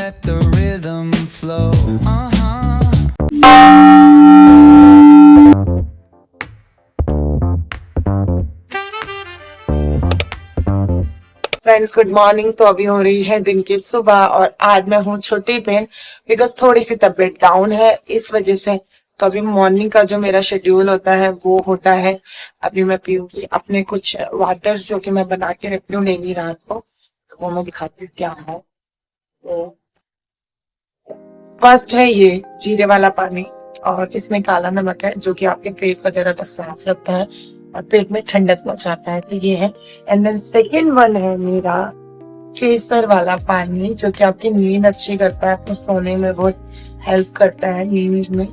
let the rhythm flow. Friends good morning. तो अभी हो रही है दिन की सुबह और आज मैं हूँ छुट्टी पे बिकॉज थोड़ी सी तबीयत डाउन है इस वजह से। तो अभी मॉर्निंग का जो मेरा शेड्यूल होता है वो होता है, अभी मैं पीऊंगी अपने कुछ वाटर्स जो कि मैं बना के रखती हूँ डेली रात को, तो वो मैं दिखाती हूँ क्या है। तो फर्स्ट है ये जीरे वाला पानी और इसमें काला नमक है जो कि आपके पेट वगैरह को साफ रखता है और पेट में ठंडक पहुंचाता है, तो ये है। एंड देन सेकेंड वन है मेरा केसर वाला पानी जो कि आपकी नींद अच्छी करता है, आपको सोने में बहुत हेल्प करता है नींद में,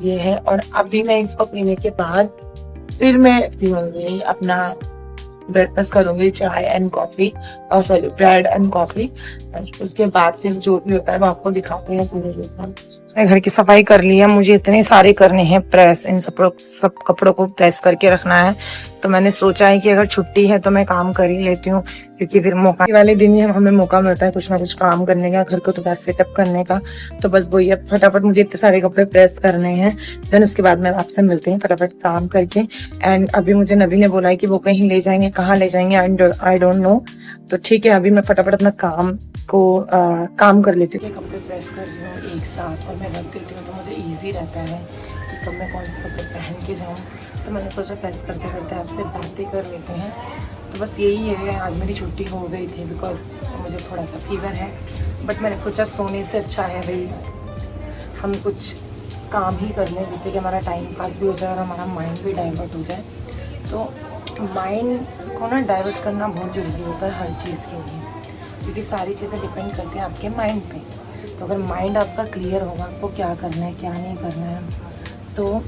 ये है। और अभी मैं इसको पीने के बाद फिर मैं पीऊंगी अपना ब्रेकफास्ट करूंगी, चाय एंड कॉफी, और सॉरी ब्रेड एंड कॉफी। उसके बाद फिर जो भी होता है वो आपको दिखाते हैं पूरे दिन। घर की सफाई कर ली है, मुझे इतने सारे करने हैं प्रेस, इन सब कपड़ों को प्रेस करके रखना है। तो मैंने सोचा है कि अगर छुट्टी है तो मैं काम कर ही लेती हूँ, क्योंकि फिर मौका वाले दिन ही हमें मौका मिलता है कुछ ना कुछ काम करने का, घर को थोड़ा सेटअप करने का। तो बस वही है, फटाफट मुझे इतने सारे कपड़े प्रेस करने हैं, देन उसके बाद मैं आपसे मिलते हैं फटाफट काम करके। एंड अभी मुझे नबी ने बोला है कि वो कहीं ले जाएंगे, कहाँ ले जाएंगे आई डोंट नो। तो ठीक है, अभी मैं फटाफट अपना काम कर लेती हूँ। कपड़े प्रेस कर रही हूँ एक साथ और मैं रख देती हूँ, तो मुझे ईजी रहता है कि कब मैं कौन से कपड़े पहन के जाऊँ। तो मैंने सोचा प्रेस करते करते आपसे बातें कर लेते हैं। तो बस यही है, आज मेरी छुट्टी हो गई थी बिकॉज मुझे थोड़ा सा फीवर है, बट मैंने सोचा सोने से अच्छा है भाई हम कुछ काम ही कर लें, जिससे कि हमारा टाइम पास भी हो जाए और हमारा माइंड भी डाइवर्ट हो जाए। तो माइंड को ना डाइवर्ट करना बहुत ज़रूरी होता है हर चीज़ के लिए, क्योंकि सारी चीज़ें डिपेंड करती हैं आपके माइंड पे। तो अगर माइंड आपका क्लियर होगा आपको क्या करना है क्या नहीं करना है, तो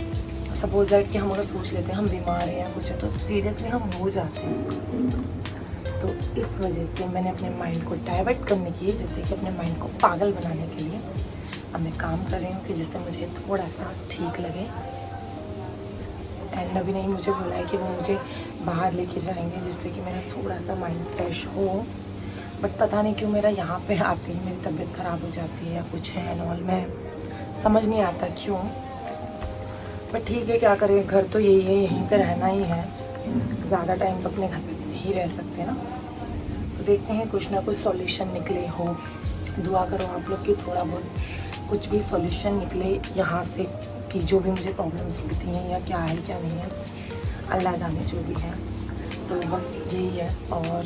सपोज दैट कि हम अगर सोच लेते हैं हम बीमार हैं या कुछ है, तो सीरियसली हम हो जाते हैं। तो इस वजह से मैंने अपने माइंड को डाइवर्ट करने की, जैसे कि अपने माइंड को पागल बनाने के लिए अब मैं काम कर रही हूँ कि जिससे मुझे थोड़ा सा ठीक लगे। एंड अभी नहीं मुझे बोला है कि वो मुझे बाहर लेके जाएंगे जिससे कि मेरा थोड़ा सा माइंड फ्रेश हो, बट पता नहीं क्यों मेरा यहाँ पे आते ही मेरी तबीयत ख़राब हो जाती है या कुछ है एंड ऑल, मैं समझ नहीं आता क्यों। बट ठीक है, क्या करें, घर तो यही है, यहीं पे रहना ही है, ज़्यादा टाइम तो अपने घर पे भी नहीं रह सकते ना। तो देखते हैं कुछ ना कुछ सॉल्यूशन निकले हो, दुआ करो आप लोग कि थोड़ा बहुत कुछ भी सॉल्यूशन निकले यहाँ से, कि जो भी मुझे प्रॉब्लम्स होती हैं या क्या है क्या नहीं है, अल्लाह जाने जो भी है। तो बस यही है, और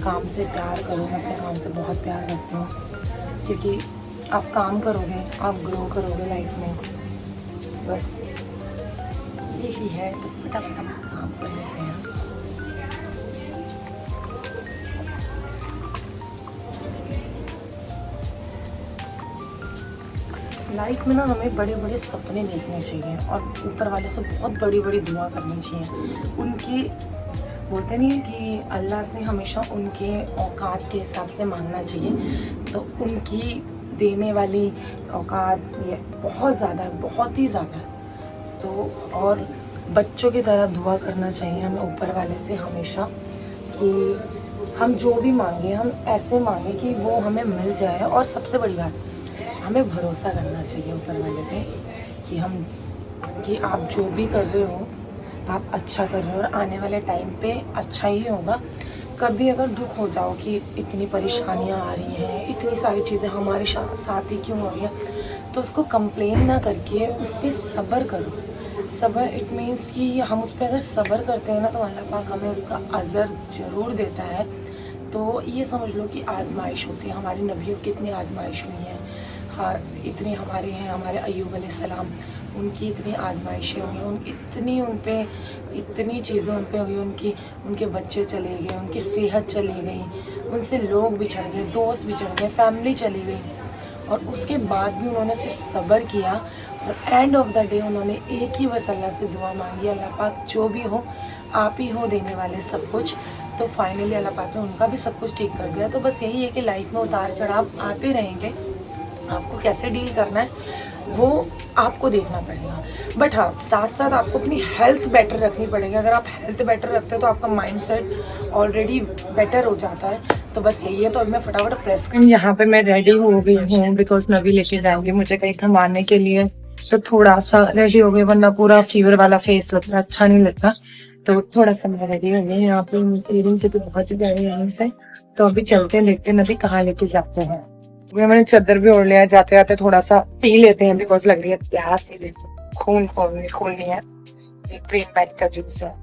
काम से प्यार करो, मैं अपने काम से बहुत प्यार करती हूँ, क्योंकि आप काम करोगे आप ग्रो करोगे लाइफ में, बस यही है। तो फटाफट हम काम कर लेते हैं। लाइफ में ना हमें बड़े बड़े सपने देखने चाहिए और ऊपर वाले से बहुत बड़ी बड़ी दुआ करनी चाहिए। उनकी बोलते नहीं है कि अल्लाह से हमेशा उनके औकात के हिसाब से मांगना चाहिए, तो उनकी देने वाली औकात ये बहुत ज़्यादा है, बहुत ही ज़्यादा है। तो और बच्चों की तरह दुआ करना चाहिए हमें ऊपर वाले से हमेशा, कि हम जो भी मांगे हम ऐसे मांगे कि वो हमें मिल जाए। और सबसे बड़ी बात, हमें भरोसा करना चाहिए ऊपर वाले पे कि आप जो भी कर रहे हो आप अच्छा कर रहे हो और आने वाले टाइम पे अच्छा ही होगा। कभी अगर दुख हो जाओ कि इतनी परेशानियां आ रही हैं, इतनी सारी चीज़ें हमारे साथ ही क्यों हो रही हैं, तो उसको कंप्लेन ना करके उस पर सब्र करो। सब्र इट मीन्स कि हम उस पर अगर सब्र करते हैं ना तो अल्लाह पाक हमें उसका अजर ज़रूर देता है। तो ये समझ लो कि आजमाइश होती है, हमारी नबियों की इतनी आजमाइश हुई है, हाँ इतनी हमारे हैं, हमारे अय्यूब अलैहिस्सलाम उनकी इतनी आजमाइशें हुई, इतनी चीज़ें उन पे हुई, उनके बच्चे चले गए, उनकी सेहत चली गई, उनसे लोग बिछड़ गए, दोस्त बिछड़ गए, फैमिली चली गई, और उसके बाद भी उन्होंने सिर्फ सब्र किया और एंड ऑफ द डे उन्होंने एक ही बस अल्लाह से दुआ मांगी, अल्लाह पाक जो भी हो आप ही हो देने वाले सब कुछ। तो फाइनली अल्लाह पाक ने उनका भी सब कुछ ठीक कर दिया। तो बस यही है कि लाइफ में उतार चढ़ाव आते रहेंगे, आपको कैसे डील करना है वो आपको देखना पड़ेगा। बट हाँ, साथ साथ आपको अपनी हेल्थ बेटर रखनी पड़ेगी। अगर आप हेल्थ बेटर रखते हो तो आपका माइंड सेट ऑलरेडी बेटर हो जाता है, तो बस यही है। तो अब मैं फटाफट प्रेस कर, यहाँ पे मैं रेडी हो गई हूँ बिकॉज नवी लेके जाएंगे मुझे कहीं घुमाने के लिए, तो थोड़ा सा रेडी हो गई, वरना पूरा फीवर वाला फेस लगता है, अच्छा नहीं लगता। तो थोड़ा सा मैं रेडी हो गई। यहाँ पे इयरिंग के तो बहुत ही प्यारी इयरिंग से। तो अभी चलते हैं, देखते हैं नवी कहाँ लेके जाते हैं। मैंने चादर भी ओढ़ लिया, जाते जाते थोड़ा सा पी लेते हैं बिकॉज लग रही है प्यास। ही देखो खून खोलनी है, ग्रीन बैग का जूस है।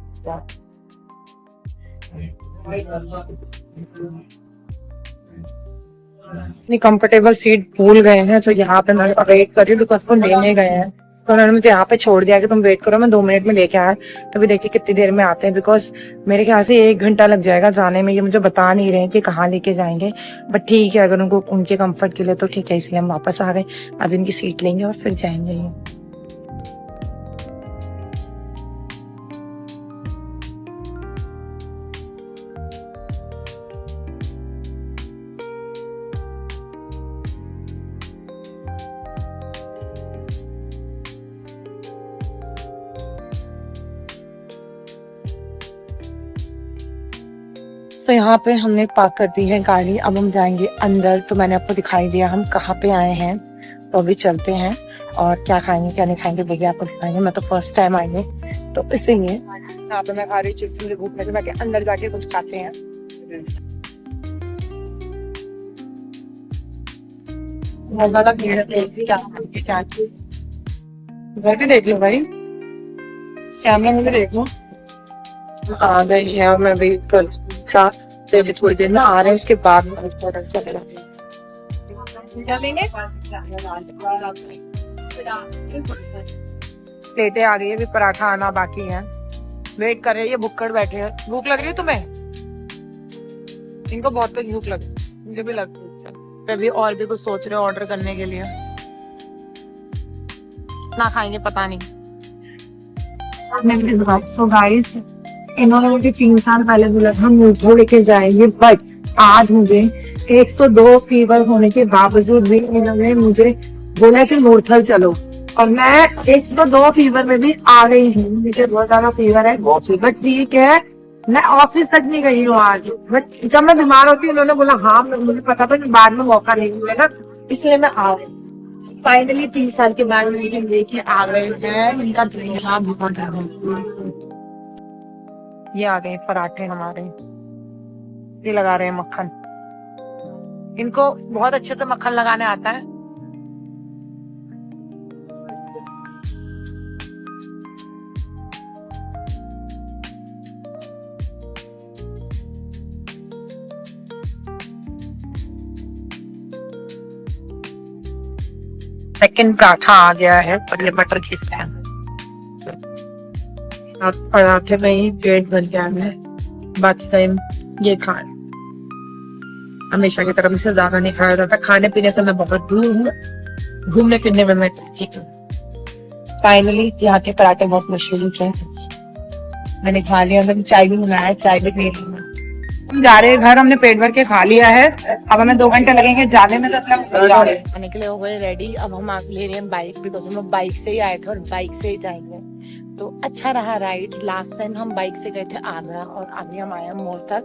इतनी कंफर्टेबल सीट भूल गए हैं, तो यहाँ पे मैं वेट कर रही हूँ बिकॉज वो लेने गए हैं। तो उन्होंने मुझे यहाँ पे छोड़ दिया कि तुम वेट करो, मैं 2 मिनट में लेके आया। तभी देखिए कितनी देर में आते हैं, बिकॉज मेरे ख्याल से 1 घंटा लग जाएगा जाने में। ये मुझे बता नहीं रहे हैं कि कहाँ लेके जाएंगे, बट ठीक है, अगर उनको उनके कंफर्ट के लिए तो ठीक है, इसलिए हम वापस आ गए। अब इनकी सीट लेंगे और फिर जाएंगे। सो यहाँ पे हमने पार्क कर दी है गाड़ी, अब हम जाएंगे अंदर। तो मैंने आपको दिखाई दिया हम कहाँ पे आए हैं, तो अभी चलते हैं और क्या खाएंगे क्या नहीं खाएंगे भैया आपको दिखाएंगे। मैं तो फर्स्ट टाइम आई हूँ, तो इसीलिए यहाँ पे मैं खा रही चिप्स, मुझे भूख लगी, मैं अंदर जाके कुछ खाते हैं। बहुत ज्यादा भीड़ है, क्या घर पे देख लो भाई, कैमरा में भी देख लो। आ गई है, मैं वेट कर था, तो अभी थोड़ी देर में आ रहे हैं, उसके बाद क्या लेंगे। प्लेटें आ गई है, अभी पराठा आना बाकी है, वेट कर रहे हैं, ये भुक्कड़ बैठे हैं। भूख लग रही है तुम्हें? इनको बहुत तेज भूख लग रही है, मुझे भी लगती है। चल अभी और भी कुछ सोच रहे हो ऑर्डर करने के लिए, ना खाएंगे पता नहीं। सो गाइस, इन्होंने मुझे 3 साल पहले बोला था मूर्थल लेके जाएंगे, बट आज मुझे 102 फीवर होने के बावजूद भी इन्होंने मुझे बोला कि मूर्थल चलो, और मैं 102 फीवर में भी आ गई हूँ। मुझे बहुत ज्यादा फीवर है, बट ठीक है, मैं ऑफिस तक नहीं गई हूँ आज। बट जब मैं बीमार होती हूँ उन्होंने बोला हाँ, मुझे पता था कि बाद में मौका नहीं मिलेगा, इसलिए मैं आ गई। फाइनली 3 साल के बाद मुझे लेके आ गए हैं। इनका बहुत ये आ गए पराठे हमारे, ये लगा रहे हैं मक्खन। इनको बहुत अच्छे से मक्खन लगाने आता है। सेकंड पराठा आ गया है और ये बटर चीज है। पराठे में ही पेट भर गया है, बाकी टाइम ये खा, हमेशा की तरह मुझसे ज्यादा नहीं खाया जाता। खाने पीने से मैं बहुत दूर हूँ, घूमने फिरने में मैं ठीक हूँ। फाइनली यहाँ के पराठे बहुत मशहूर थे, मैंने खा लिया। मैंने चाय भी मंगाया, चाय भी पी ली। हम जा रहे हैं घर, हमने पेट भर के खा लिया है, अब हमें 2 घंटे लगेंगे जाने में, आने के लिए हो गए रेडी। अब हम ले रहे हैं बाइक, बिकॉज हम बाइक से ही आए थे और बाइक से ही जाएंगे। तो अच्छा रहा राइड। लास्ट टाइम हम बाइक से गए थे आगरा, और अभी हम आए हैं मूर्थल,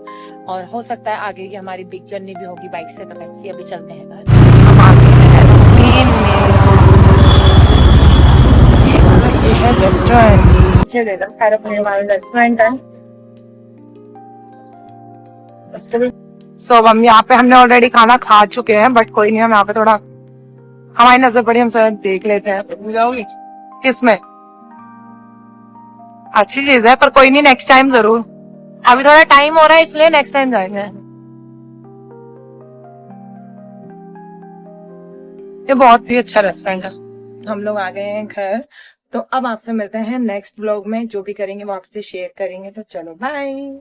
और हो सकता है आगे की हमारी बिग जर्नी भी होगी बाइक से। तो लेट्स सी, अभी चलते हैं घर। ये है रेस्टोरेंट, रेस्टोरेंट है। सो हम यहाँ पे हमने ऑलरेडी खाना खा चुके हैं, बट कोई नहीं, हम यहाँ पे थोड़ा हमारी नजर पड़ी, हम सब देख लेते हैं। किसमें अच्छी चीज है, पर कोई नहीं, नेक्स्ट टाइम जरूर। अभी थोड़ा टाइम हो रहा है, इसलिए नेक्स्ट टाइम जाएंगे। ये बहुत ही अच्छा रेस्टोरेंट है। हम लोग आ गए हैं घर, तो अब आपसे मिलते हैं नेक्स्ट व्लॉग में। जो भी करेंगे वो आपसे शेयर करेंगे, तो चलो बाय।